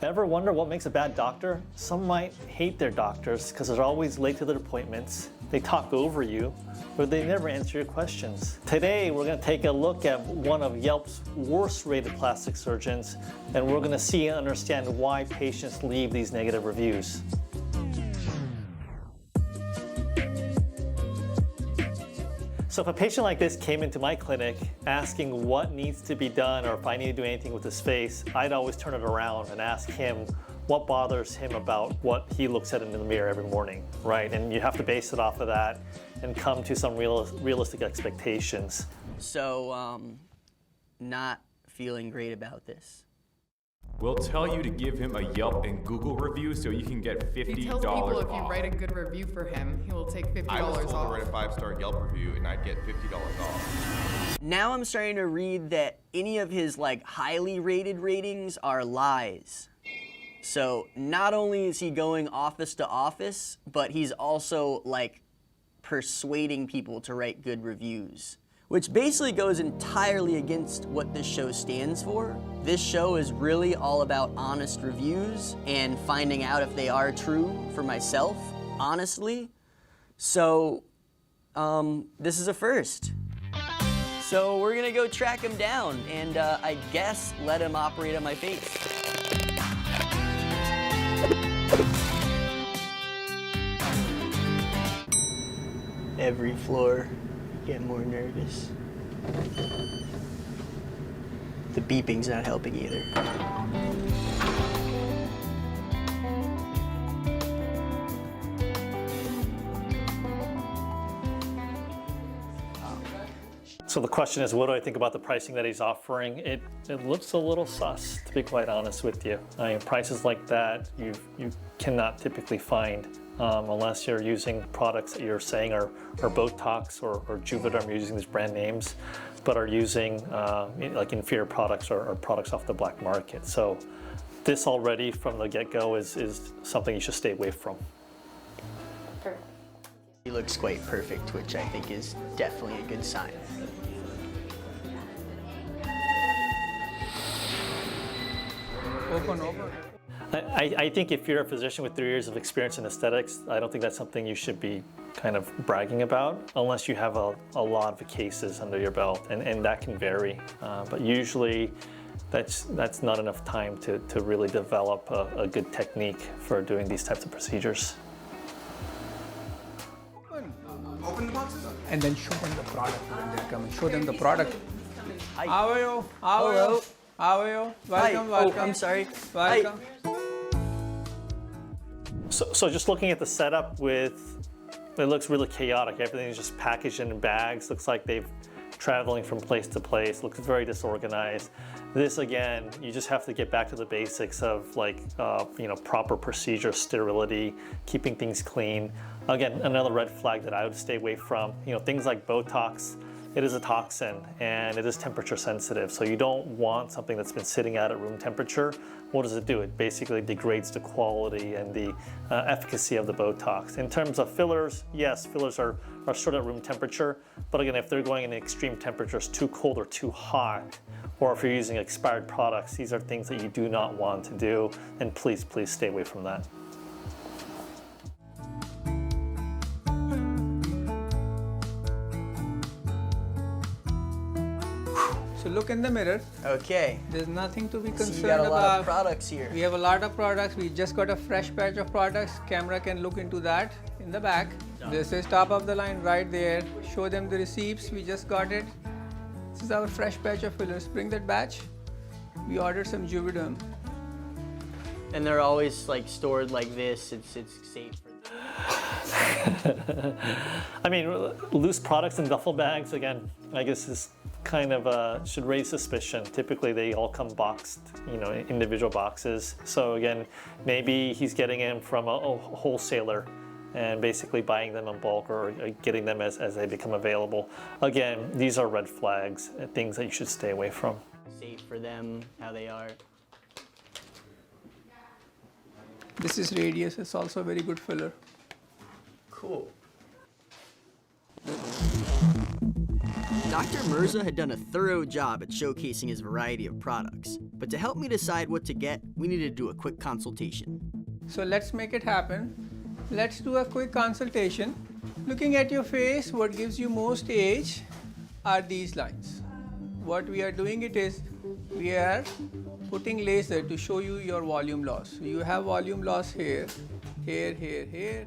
Ever wonder what makes a bad doctor? Some might hate their doctors because they're always late to their appointments, they talk over you, or they never answer your questions. Today, we're going to take a look at one of Yelp's worst rated plastic surgeons, and we're going to see and understand why patients leave these negative reviews. So if a patient like this came into my clinic asking what needs to be done or if I need to do anything with his face, I'd always turn it around and ask him what bothers him about what he looks at in the mirror every morning, right? And you have to base it off of that and come to some realistic expectations. So, not feeling great about this. We'll tell you to give him a Yelp and Google review so you can get $50 off. He tells people if you write a good review for him, he will take $50 off. I was told to write a 5-star Yelp review and I'd get $50 off. Now I'm starting to read that any of his highly rated ratings are lies. So not only is he going office to office, but he's also persuading people to write good reviews, which basically goes entirely against what this show stands for. This show is really all about honest reviews and finding out if they are true for myself, honestly. So, this is a first. So we're gonna go track him down and I guess let him operate on my face. Every floor, get more nervous. The beeping's not helping either. So the question is, what do I think about the pricing that he's offering? It looks a little sus, to be quite honest with you. I mean, prices like that you cannot typically find unless you're using products that you're saying are Botox or Juvederm, you're using these brand names, but are using inferior products or products off the black market. So this already from the get-go is something you should stay away from. Perfect. He looks quite perfect, which I think is definitely a good sign. Open, open. I think if you're a physician with 3 years of experience in aesthetics, I don't think that's something you should be kind of bragging about unless you have a lot of cases under your belt, and that can vary. But usually that's not enough time to really develop a good technique for doing these types of procedures. Open the boxes and then show them the product when they come and show them the product. Hi. How are you? How are you? How are you? Welcome, Hi. welcome. Oh, I'm sorry. Welcome. Hi. So just looking at the setup it looks really chaotic. Everything's just packaged in bags. Looks like they've traveling from place to place. Looks very disorganized. This again, you just have to get back to the basics of proper procedure, sterility, keeping things clean. Again, another red flag that I would stay away from. Things like Botox. It is a toxin and it is temperature sensitive. So you don't want something that's been sitting out at room temperature. What does it do? It basically degrades the quality and the efficacy of the Botox. In terms of fillers, yes, fillers are stored at room temperature. But again, if they're going in extreme temperatures, too cold or too hot, or if you're using expired products, these are things that you do not want to do. And please, please stay away from that. So look in the mirror. Okay. There's nothing to be So concerned you got a lot about. of products here. We have a lot of products. We just got a fresh batch of products. Camera can look into that in the back. This is top of the line right there. Show them the receipts. We just got it. This is our fresh batch of fillers. Bring that batch. We ordered some Juvederm. And they're always stored like this. It's safe for them. I mean, loose products in duffel bags, again, I guess is kind of should raise suspicion. Typically they all come boxed, individual boxes. So again, maybe he's getting them from a wholesaler and basically buying them in bulk or getting them as they become available. Again, these are red flags, things that you should stay away from. Safe for them, how they are. This is Radius. It's also a very good filler. Cool. Dr. Mirza had done a thorough job at showcasing his variety of products, but to help me decide what to get, we needed to do a quick consultation. So let's make it happen. Let's do a quick consultation. Looking at your face, what gives you most age are these lines. What we are doing it is, we are putting laser to show you your volume loss. So you have volume loss here, here, here, here.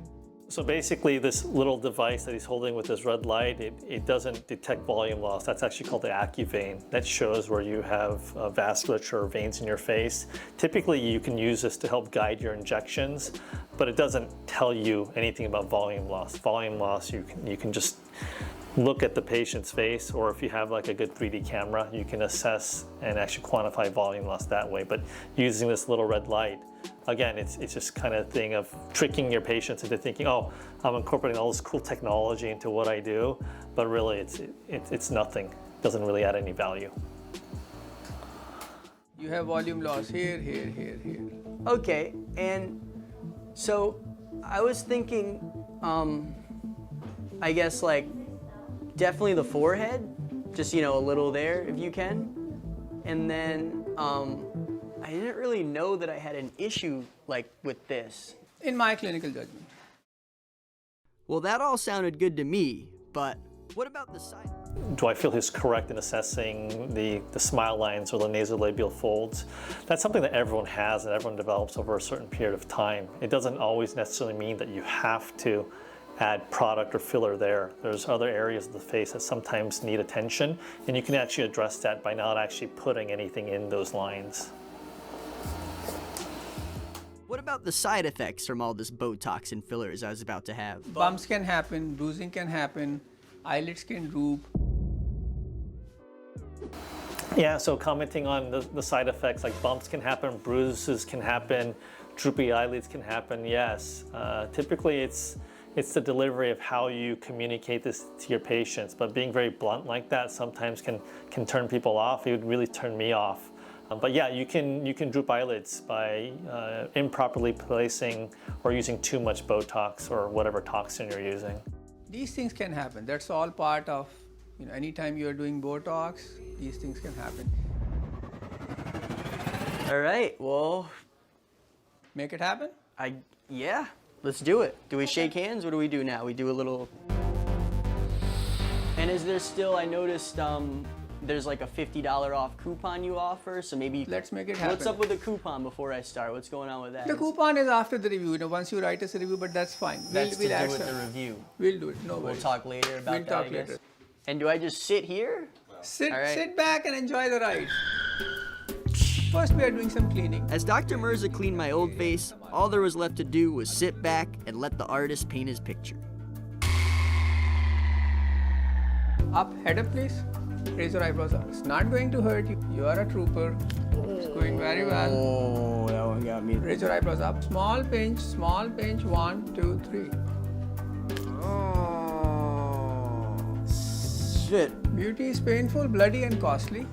So basically this little device that he's holding with this red light, it doesn't detect volume loss. That's actually called the AccuVein. That shows where you have vasculature or veins in your face. Typically you can use this to help guide your injections, but it doesn't tell you anything about volume loss. Volume loss, you can just look at the patient's face, or if you have like a good 3D camera, you can assess and actually quantify volume loss that way. But using this little red light, again, it's just kind of thing of tricking your patients into thinking, oh, I'm incorporating all this cool technology into what I do, but really it's nothing. It doesn't really add any value. You have volume loss here, here, here, here. Okay, and so I was thinking, I guess like definitely the forehead, just, you know, a little there if you can. And then I didn't really know that I had an issue like with this. In my clinical judgment. Well, that all sounded good to me, but what about the side? Do I feel he's correct in assessing the smile lines or the nasolabial folds? That's something that everyone has and everyone develops over a certain period of time. It doesn't always necessarily mean that you have to add product or filler there. There's other areas of the face that sometimes need attention, and you can actually address that by not actually putting anything in those lines. What about the side effects from all this Botox and fillers I was about to have? Bumps can happen, bruising can happen, eyelids can droop. Yeah, so commenting on the side effects, like bumps can happen, bruises can happen, droopy eyelids can happen, yes. Typically it's the delivery of how you communicate this to your patients, but being very blunt like that sometimes can turn people off. It would really turn me off. But yeah, you can droop eyelids by improperly placing or using too much Botox or whatever toxin you're using. These things can happen. That's all part of, you know, anytime you're doing Botox, these things can happen. All right, well, Make it happen? yeah, let's do it. Do we shake hands? What do we do now? We do a little... And is there still, I noticed there's like a $50 off coupon you offer, so maybe... Let's make it happen. What's up with the coupon before I start? What's going on with that? The coupon is after the review, you know, once you write us a review, but that's fine. That's to do add with some. the review. We'll do it, no We'll worries. talk later about We'll that, talk I guess. later. And do I just sit here? Sit, All right. sit back and enjoy the ride. First, we are doing some cleaning. As Dr. Mirza cleaned my old face, all there was left to do was sit back and let the artist paint his picture. Up, head up, please. Raise your eyebrows up. It's not going to hurt you. You are a trooper. It's going very well. Oh, that one got me. Raise your eyebrows up. Small pinch, 1, 2, 3. Oh, shit. Beauty is painful, bloody, and costly.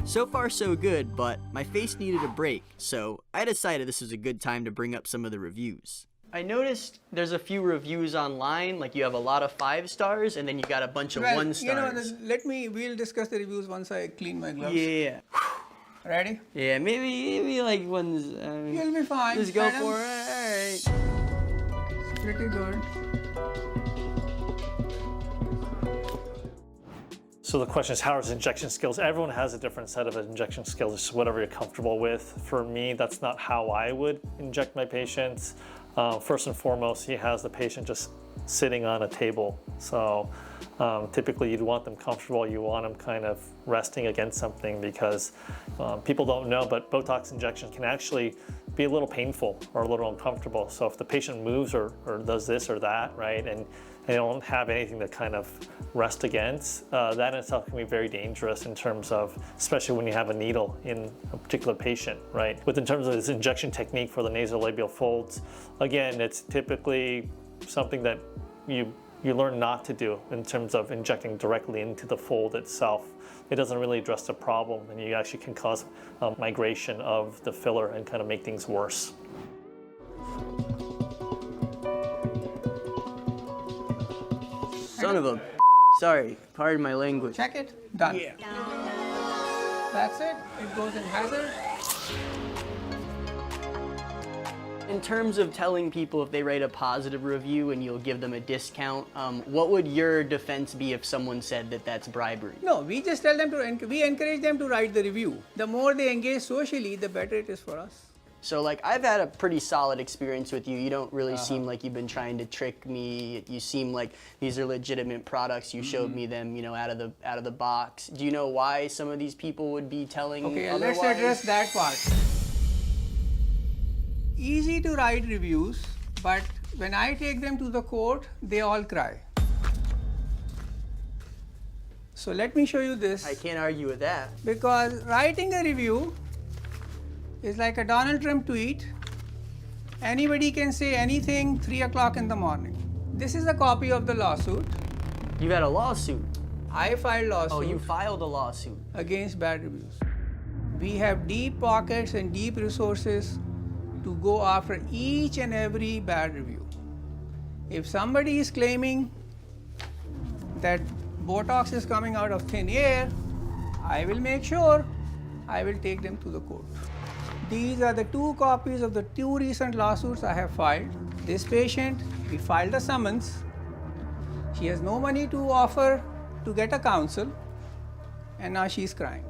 So far so good, but my face needed a break, so I decided this was a good time to bring up some of the reviews. I noticed there's a few reviews online, like you have a lot of 5 stars and then you got a bunch of 1 stars. You know, we'll discuss the reviews once I clean my gloves. Yeah. Ready? Yeah, maybe like ones. You'll be fine. Let's go Madam. for it. It's pretty good. So the question is, how is injection skills? Everyone has a different set of injection skills, just whatever you're comfortable with. For me, that's not how I would inject my patients. First and foremost, he has the patient just sitting on a table. So typically you'd want them comfortable. You want them kind of resting against something because people don't know, but Botox injections can actually be a little painful or a little uncomfortable. So if the patient moves or does this or that, right, and they don't have anything to kind of rest against, that in itself can be very dangerous in terms of, especially when you have a needle in a particular patient, right? But in terms of this injection technique for the nasolabial folds, again, it's typically something that you learn not to do in terms of injecting directly into the fold itself. It doesn't really address the problem, and you actually can cause migration of the filler and kind of make things worse. Son of a... Sorry, pardon my language. Check it. Done. Yeah. That's it. It goes in hazard. In terms of telling people if they write a positive review and you'll give them a discount, what would your defense be if someone said that that's bribery? No, we just tell them to, we encourage them to write the review. The more they engage socially, the better it is for us. So like, I've had a pretty solid experience with you. You don't really seem like you've been trying to trick me. You seem like these are legitimate products. You showed me them, you know, out of the box. Do you know why some of these people would be telling otherwise? Let's address that part. Easy to write reviews, but when I take them to the court, they all cry. So let me show you this. I can't argue with that. Because writing a review is like a Donald Trump tweet. Anybody can say anything 3 o'clock in the morning. This is a copy of the lawsuit. You've had a lawsuit. I filed lawsuit. Oh, you filed a lawsuit. Against bad reviews. We have deep pockets and deep resources to go after each and every bad review. If somebody is claiming that Botox is coming out of thin air, I will make sure I will take them to the court. These are the 2 copies of the 2 recent lawsuits I have filed. This patient, we filed a summons. She has no money to offer to get a counsel, and now she's crying.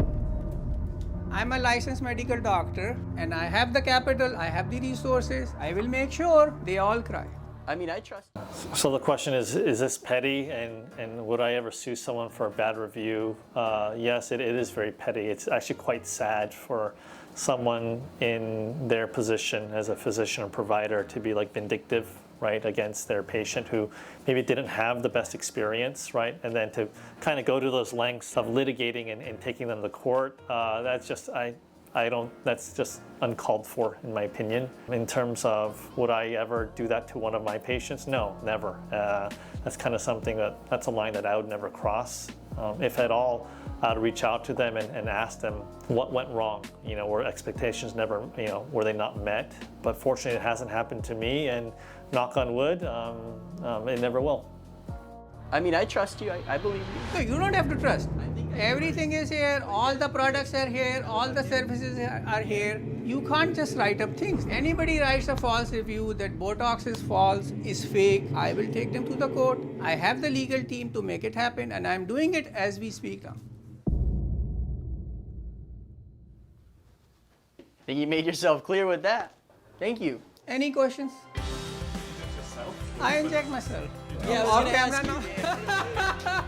I'm a licensed medical doctor, and I have the capital, I have the resources. I will make sure they all cry. I mean, I trust. So the question is this petty, and would I ever sue someone for a bad review? Yes, it is very petty. It's actually quite sad for someone in their position as a physician or provider to be like vindictive, right, against their patient who maybe didn't have the best experience, right, and then to kind of go to those lengths of litigating and taking them to court. That's just that's just uncalled for, in my opinion. In terms of would I ever do that to one of my patients? No, never. That's kind of something that's a line that I would never cross. If at all, I'd reach out to them and ask them what went wrong. You know, were expectations never, you know, were they not met? But fortunately, it hasn't happened to me, and knock on wood, it never will. I mean, I trust you. I believe you. No, you don't have to trust. Everything is here, all the products are here, all the services are here. You can't just write up things. Anybody writes a false review that Botox is false, is fake, I will take them to the court. I have the legal team to make it happen, and I'm doing it as we speak now. I think you made yourself clear with that. Thank you. Any questions? I inject myself. Yeah, I was Off gonna ask camera you. now.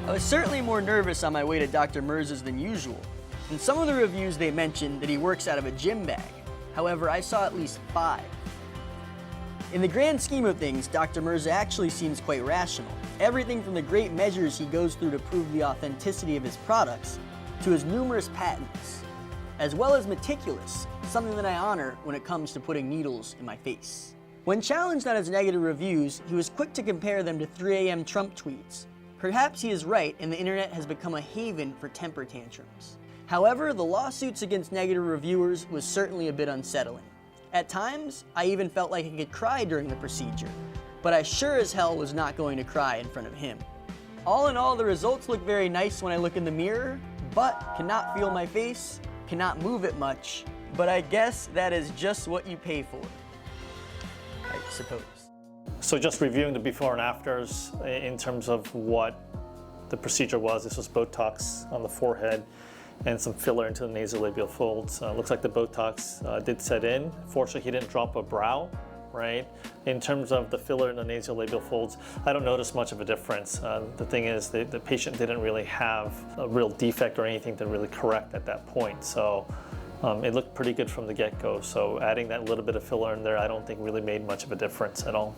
I was certainly more nervous on my way to Dr. Merz's than usual. In some of the reviews they mentioned that he works out of a gym bag. However, I saw at least 5. In the grand scheme of things, Dr. Mirza actually seems quite rational. Everything from the great measures he goes through to prove the authenticity of his products, to his numerous patents, as well as meticulous, something that I honor when it comes to putting needles in my face. When challenged on his negative reviews, he was quick to compare them to 3 a.m. Trump tweets. Perhaps he is right, and the internet has become a haven for temper tantrums. However, the lawsuits against negative reviewers was certainly a bit unsettling. At times, I even felt like I could cry during the procedure, but I sure as hell was not going to cry in front of him. All in all, the results look very nice when I look in the mirror, but cannot feel my face, cannot move it much, but I guess that is just what you pay for, I suppose. So just reviewing the before and afters in terms of what the procedure was. This was Botox on the forehead and some filler into the nasolabial folds. Looks like the Botox did set in. Fortunately, he didn't drop a brow, right? In terms of the filler in the nasolabial folds, I don't notice much of a difference. The thing is, the patient didn't really have a real defect or anything to really correct at that point. So it looked pretty good from the get-go. So adding that little bit of filler in there, I don't think really made much of a difference at all.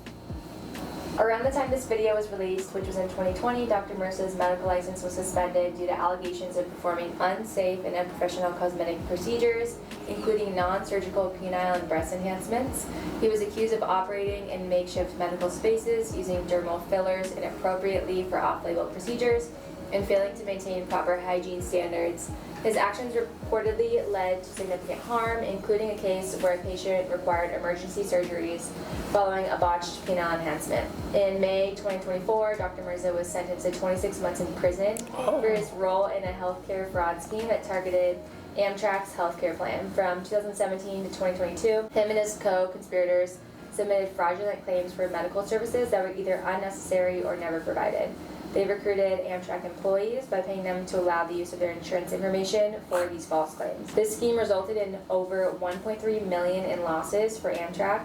Around the time this video was released, which was in 2020, Dr. Mirza's medical license was suspended due to allegations of performing unsafe and unprofessional cosmetic procedures, including non-surgical penile and breast enhancements. He was accused of operating in makeshift medical spaces, using dermal fillers inappropriately for off-label procedures, and failing to maintain proper hygiene standards. His actions reportedly led to significant harm, including a case where a patient required emergency surgeries following a botched penile enhancement. In May 2024, Dr. Mirza was sentenced to 26 months in prison for his role in a healthcare fraud scheme that targeted Amtrak's healthcare plan. From 2017 to 2022, him and his co-conspirators submitted fraudulent claims for medical services that were either unnecessary or never provided. They recruited Amtrak employees by paying them to allow the use of their insurance information for these false claims. This scheme resulted in over $1.3 million in losses for Amtrak.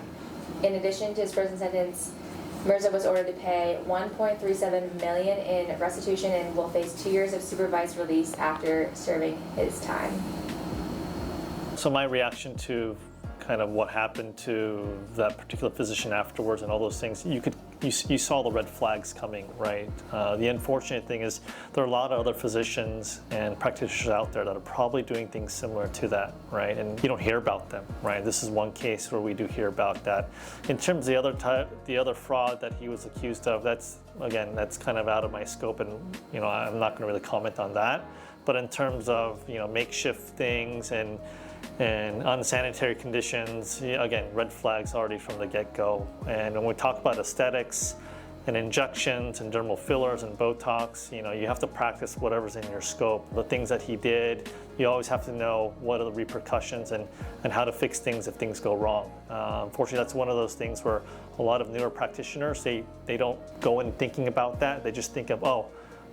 In addition to his prison sentence, Mirza was ordered to pay $1.37 million in restitution and will face 2 years of supervised release after serving his time. So my reaction to kind of what happened to that particular physician afterwards and all those things, you saw the red flags coming, right? The unfortunate thing is there are a lot of other physicians and practitioners out there that are probably doing things similar to that, right? And you don't hear about them, right? This is one case where we do hear about that. In terms of the other fraud that he was accused of, that's kind of out of my scope, and I'm not going to really comment on that. But in terms of makeshift things and unsanitary conditions, again, red flags already from the get-go. And when we talk about aesthetics and injections and dermal fillers and Botox, you have to practice whatever's in your scope. The things that he did, you always have to know what are the repercussions and how to fix things if things go wrong. Unfortunately, that's one of those things where a lot of newer practitioners, they don't go in thinking about that. They just think of, oh,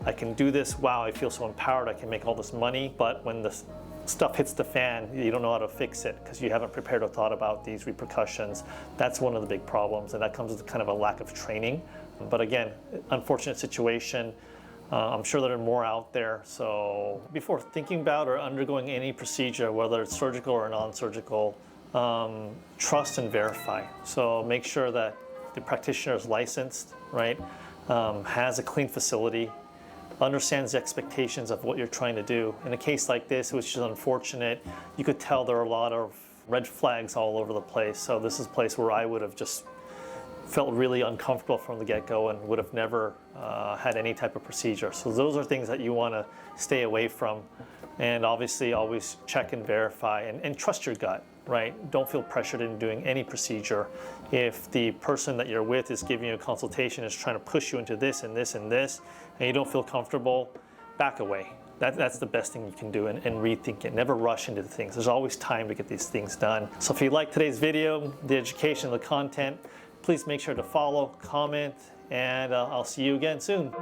I can do this, wow, I feel so empowered, I can make all this money. But when the stuff hits the fan, you don't know how to fix it because you haven't prepared or thought about these repercussions. That's one of the big problems, and that comes with kind of a lack of training. But again, unfortunate situation. I'm sure there are more out there. So before thinking about or undergoing any procedure, whether it's surgical or non-surgical, trust and verify. So make sure that the practitioner is licensed, right? Has a clean facility, understands the expectations of what you're trying to do. In a case like this, which is unfortunate, you could tell there are a lot of red flags all over the place. So this is a place where I would have just felt really uncomfortable from the get-go and would have never had any type of procedure. So those are things that you want to stay away from. And obviously always check and verify and trust your gut, right? Don't feel pressured in doing any procedure. If the person that you're with is giving you a consultation, is trying to push you into this and this and this, and you don't feel comfortable, back away. That's the best thing you can do, and rethink it. Never rush into the things. There's always time to get these things done. So if you like today's video, the education, the content, please make sure to follow, comment, and I'll see you again soon.